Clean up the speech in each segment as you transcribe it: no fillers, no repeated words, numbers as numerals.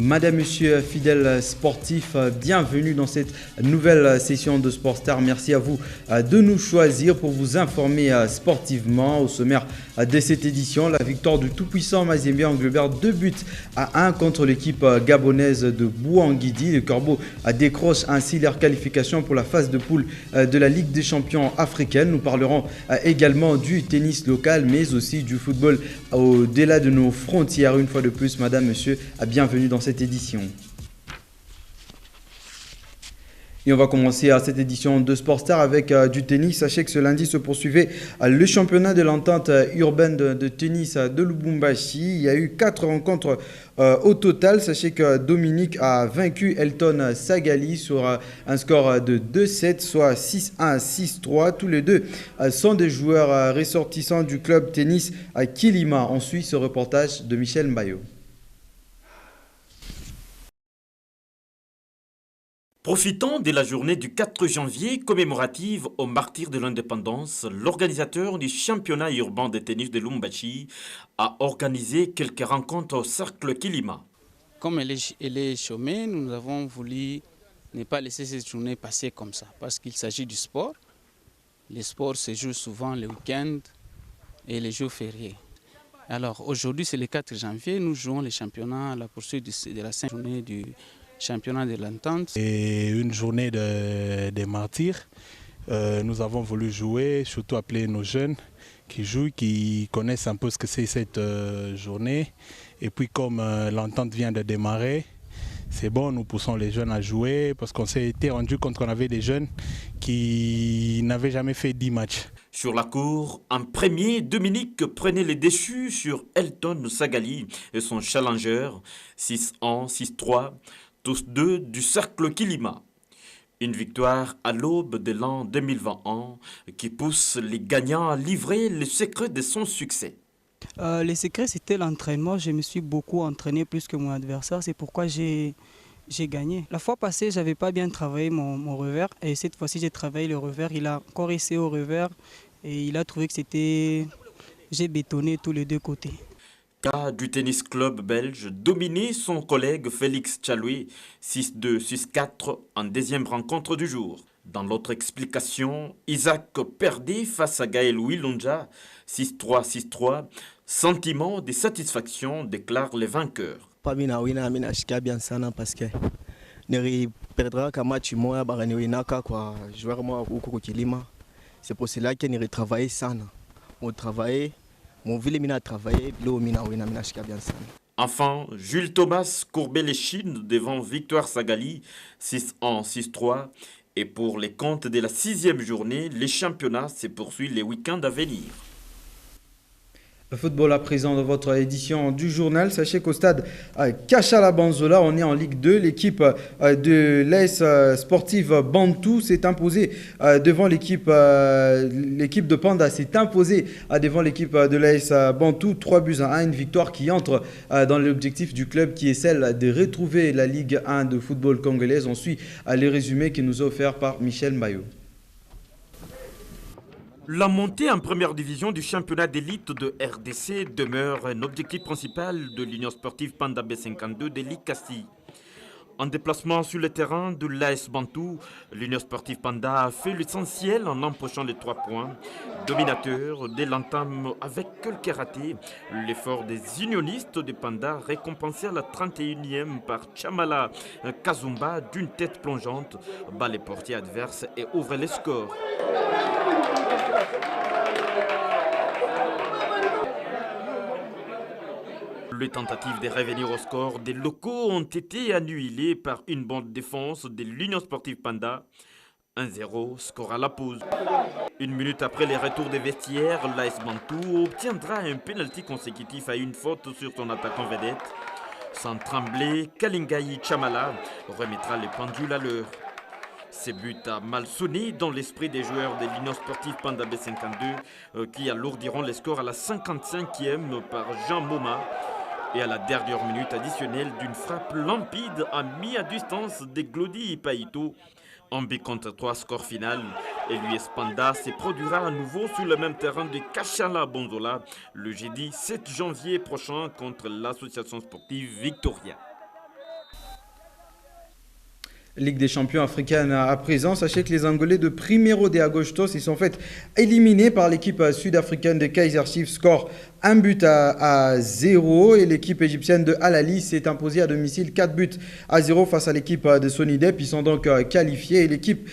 Madame, Monsieur, fidèles sportifs, bienvenue dans cette nouvelle session de Sport Star. Merci à vous de nous choisir pour vous informer sportivement. Au sommaire de cette édition, la victoire du tout-puissant Mazembe Anglebert 2-1 contre l'équipe gabonaise de Bouanguidi. Les Corbeaux décrochent ainsi leur qualification pour la phase de poule de la Ligue des champions africaine. Nous parlerons également du tennis local, mais aussi du football au-delà de nos frontières. Une fois de plus, Madame, Monsieur, bienvenue dans cette édition. Et on va commencer à cette édition de Sport Star avec du tennis. Sachez que ce lundi se poursuivait le championnat de l'entente urbaine de tennis de Lubumbashi. Il y a eu 4 rencontres au total. Sachez que Dominique a vaincu Elton Sagali sur un score de 2-7, soit 6-1, 6-3. Tous les deux sont des joueurs ressortissants du club tennis à Kilima. On suit ce reportage de Michel Mbayo. Profitant de la journée du 4 janvier commémorative aux martyrs de l'indépendance, l'organisateur du championnat urbain de tennis de Lubumbashi a organisé quelques rencontres au cercle Kilima. Comme elle est chômée, nous avons voulu ne pas laisser cette journée passer comme ça, parce qu'il s'agit du sport. Les sports se jouent souvent les week-ends et les jours fériés. Alors aujourd'hui, c'est le 4 janvier, nous jouons le championnat à la poursuite de la 5e journée du championnat de l'entente. Et une journée des martyrs. Nous avons voulu jouer, surtout appeler nos jeunes qui jouent, qui connaissent un peu ce que c'est cette journée. Et puis comme l'entente vient de démarrer, c'est bon, nous poussons les jeunes à jouer parce qu'on s'est été rendu compte qu'on avait des jeunes qui n'avaient jamais fait 10 matchs. Sur la cour, en premier, Dominique prenait les déchus sur Elton Sagali et son challenger, 6-1, 6-3. Tous deux du cercle Kilima. Une victoire à l'aube de l'an 2021 qui pousse les gagnants à livrer le secret de son succès. Le secret, c'était l'entraînement. Je me suis beaucoup entraîné plus que mon adversaire. C'est pourquoi j'ai gagné. La fois passée, je n'avais pas bien travaillé mon revers. Et cette fois-ci, j'ai travaillé le revers. Il a encore essayé au revers. Et il a trouvé que c'était... J'ai bétonné tous les deux côtés. Cas du tennis club belge dominé son collègue Félix Chaloué 6-2, 6-4 en deuxième rencontre du jour. Dans l'autre explication, Isaac perdait face à Gaël Wilunja 6-3, 6-3. Sentiment de satisfaction déclare les vainqueurs. Parce que ne perdra qu'un match moi quoi joueur moi au Kilima. C'est pour cela que ne travailler sana. On travaille. Enfin, Jules Thomas courbait les chines devant Victoire Sagali, 6-1, 6-3. Et pour les comptes de la 6e journée, les championnats se poursuivent les week-ends à venir. Le football à présent dans votre édition du journal. Sachez qu'au stade Kachala Banzola, on est en Ligue 2. L'équipe de l'AS Sportive Bantou s'est imposée devant l'équipe de Panda s'est imposée devant l'équipe de l'AS Bantou 3-1. Une victoire qui entre dans l'objectif du club qui est celle de retrouver la Ligue 1 de football congolaise. On suit les résumés qui nous est offert par Michel Mbayo. La montée en première division du championnat d'élite de RDC demeure un objectif principal de l'Union sportive Panda B52 de l'ICASI. En déplacement sur le terrain de l'AS Bantou, l'Union sportive Panda a fait l'essentiel en empochant les 3 points. Dominateur dès l'entame avec quelques ratés, l'effort des unionistes de Panda récompensé à la 31e par Chamala Kazumba d'une tête plongeante, bat les portiers adverses et ouvre les scores. Les tentatives de revenir au score des locaux ont été annulées par une bonne défense de l'Union sportive Panda. 1-0, score à la pause. Une minute après les retours des vestiaires, l'AS Bantou obtiendra un pénalty consécutif à une faute sur son attaquant vedette. Sans trembler, Kalingayi Chamala remettra les pendules à l'heure. Ces buts a mal sonné dans l'esprit des joueurs de l'Union sportive Panda B52 qui alourdiront les scores à la 55e par Jean Moma. Et à la dernière minute additionnelle d'une frappe limpide a mis à distance de Glody Ipaito. Un but contre 3 score final. Et l'US Panda se produira à nouveau sur le même terrain de Kachala Bonzola le jeudi 7 janvier prochain contre l'association sportive Victoria. Ligue des champions africaine à présent. Sachez que les Angolais de Primeiro de Agostos, ils sont fait éliminés par l'équipe sud-africaine de Kaizer Chiefs. Score 1 but à 0. Et l'équipe égyptienne de Al Ahly s'est imposée à domicile 4 buts à 0 face à l'équipe de Sonidep. Ils sont donc qualifiés. Et l'équipe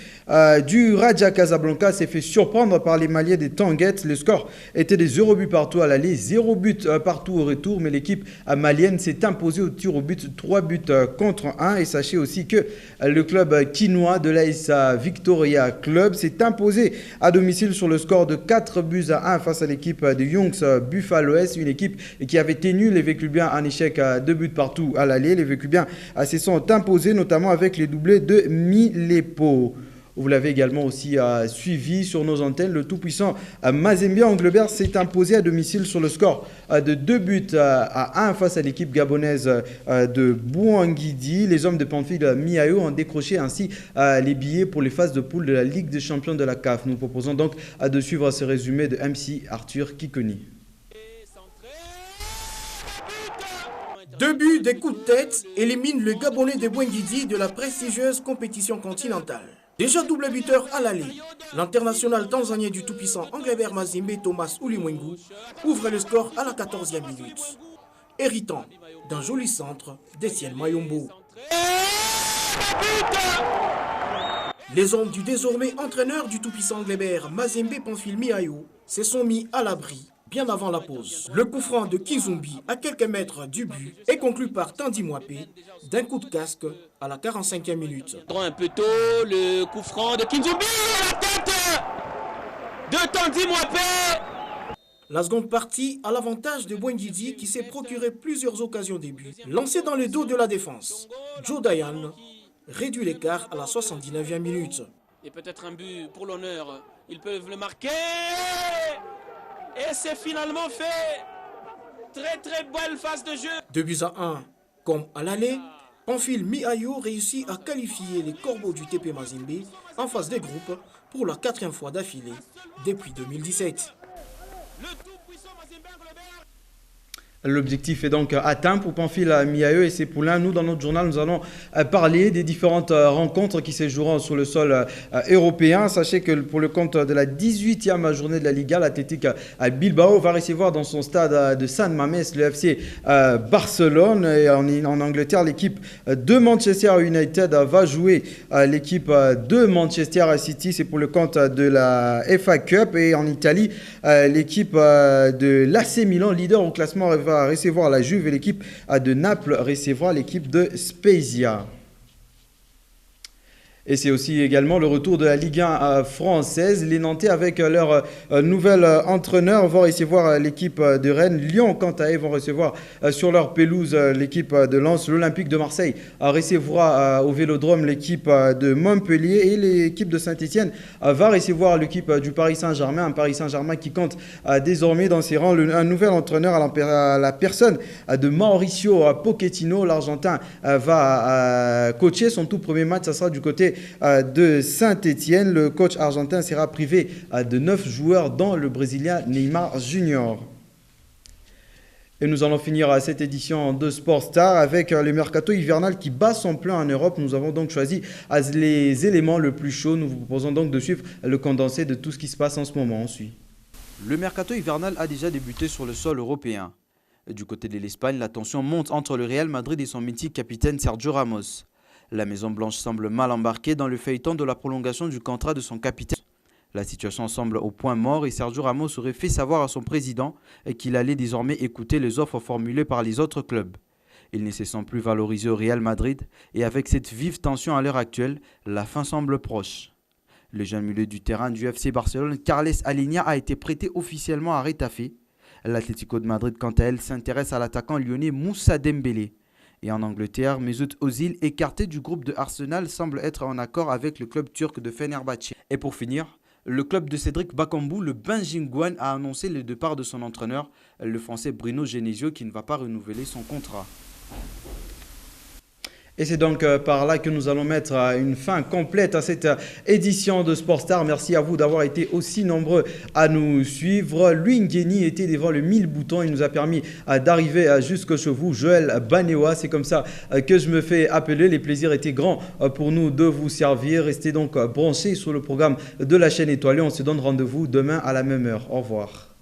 du Raja Casablanca s'est fait surprendre par les Maliens des Tanguettes. Le score était des 0 buts partout à l'aller, 0 but partout au retour. Mais l'équipe malienne s'est imposée au tir au but, 3 buts contre 1. Et sachez aussi que le club quinois de l'AS Victoria Club s'est imposé à domicile sur le score de 4 buts à 1 face à l'équipe de Youngs Buffalo S, une équipe qui avait tenu les Vécubiens en échec à 2 buts partout à l'aller. Les Vécubiens se sont imposés notamment avec les doublés de Milepo. Vous l'avez également aussi suivi sur nos antennes. Le tout-puissant Mazembe Anglebert s'est imposé à domicile sur le score de 2 buts à 1 face à l'équipe gabonaise de Bouanguidi. Les hommes de Pamphile Miayo ont décroché ainsi les billets pour les phases de poule de la Ligue des champions de la CAF. Nous proposons donc de suivre ce résumé de MC Arthur Kikoni. 2 buts, des coups de tête éliminent le Gabonais de Bouanguidi de la prestigieuse compétition continentale. Déjà double buteur à l'aller, l'international tanzanien du tout-puissant Anglebert Mazembe Thomas Ulimwengu ouvre le score à la 14e minute, héritant d'un joli centre d'Etienne Mayombo. Les hommes du désormais entraîneur du tout-puissant Anglebert Mazembe Pamphile Miayo se sont mis à l'abri bien avant la pause. Le coup franc de Kizumbi à quelques mètres du but est conclu par Tandy Mwapé d'un coup de casque à la 45e minute. Un peu tôt, le coup franc de Kizumbi à la tête de Tandy Mwapé. La seconde partie à l'avantage de Bouanguidi qui s'est procuré plusieurs occasions des buts. Lancé dans le dos de la défense, Joe Dayan réduit l'écart à la 79e minute. Et peut-être un but pour l'honneur, ils peuvent le marquer. Et c'est finalement fait. Très belle phase de jeu. 2 buts à 1. Comme à l'aller, Pamphile Miayo réussit à qualifier les Corbeaux du TP Mazembe en phase des groupes pour la 4e fois d'affilée depuis 2017. L'objectif est donc atteint pour Pamphile Miayo et ses poulains. Nous, dans notre journal, nous allons parler des différentes rencontres qui se joueront sur le sol européen. Sachez que pour le compte de la 18e journée de la Liga, l'Athletic Bilbao va recevoir dans son stade de San Mamés le FC Barcelone. Et en Angleterre, l'équipe de Manchester United va jouer l'équipe de Manchester City. C'est pour le compte de la FA Cup. Et en Italie, l'équipe de l'AC Milan, leader au classement, va recevoir la Juve et l'équipe de Naples recevra l'équipe de Spezia. Et c'est aussi également le retour de la Ligue 1 française. Les Nantais, avec leur nouvel entraîneur, vont recevoir l'équipe de Rennes. Lyon, quant à eux, vont recevoir sur leur pelouse l'équipe de Lens. L'Olympique de Marseille recevra au Vélodrome l'équipe de Montpellier. Et l'équipe de Saint-Etienne va recevoir l'équipe du Paris Saint-Germain. Un Paris Saint-Germain qui compte désormais dans ses rangs un nouvel entraîneur à la personne de Mauricio Pochettino. L'Argentin va coacher son tout premier match. Ça sera du côté de Saint-Etienne. Le coach argentin sera privé de 9 joueurs, dont le Brésilien Neymar Junior. Et nous allons finir cette édition de Sport Star avec le mercato hivernal qui bat son plein en Europe. Nous avons donc choisi les éléments les plus chauds. Nous vous proposons donc de suivre le condensé de tout ce qui se passe en ce moment. On suit. Le mercato hivernal a déjà débuté sur le sol européen. Du côté de l'Espagne, la tension monte entre le Real Madrid et son mythique capitaine Sergio Ramos. La Maison-Blanche semble mal embarquée dans le feuilleton de la prolongation du contrat de son capitaine. La situation semble au point mort et Sergio Ramos aurait fait savoir à son président qu'il allait désormais écouter les offres formulées par les autres clubs. Il ne se sent plus valorisé au Real Madrid et avec cette vive tension à l'heure actuelle, la fin semble proche. Le jeune milieu du terrain du FC Barcelone, Carles Aleñá, a été prêté officiellement à Retafe. L'Atlético de Madrid, quant à elle, s'intéresse à l'attaquant lyonnais Moussa Dembélé. Et en Angleterre, Mesut Ozil, écarté du groupe de Arsenal, semble être en accord avec le club turc de Fenerbahçe. Et pour finir, le club de Cédric Bakambu, le Benjingwan, a annoncé le départ de son entraîneur, le français Bruno Genesio, qui ne va pas renouveler son contrat. Et c'est donc par là que nous allons mettre une fin complète à cette édition de Sport Star. Merci à vous d'avoir été aussi nombreux à nous suivre. Louis Ngueni était devant le 1000 boutons. Il nous a permis d'arriver jusqu'au chez vous. Joël Banewa, c'est comme ça que je me fais appeler. Les plaisirs étaient grands pour nous de vous servir. Restez donc branchés sur le programme de la chaîne étoilée. On se donne rendez-vous demain à la même heure. Au revoir.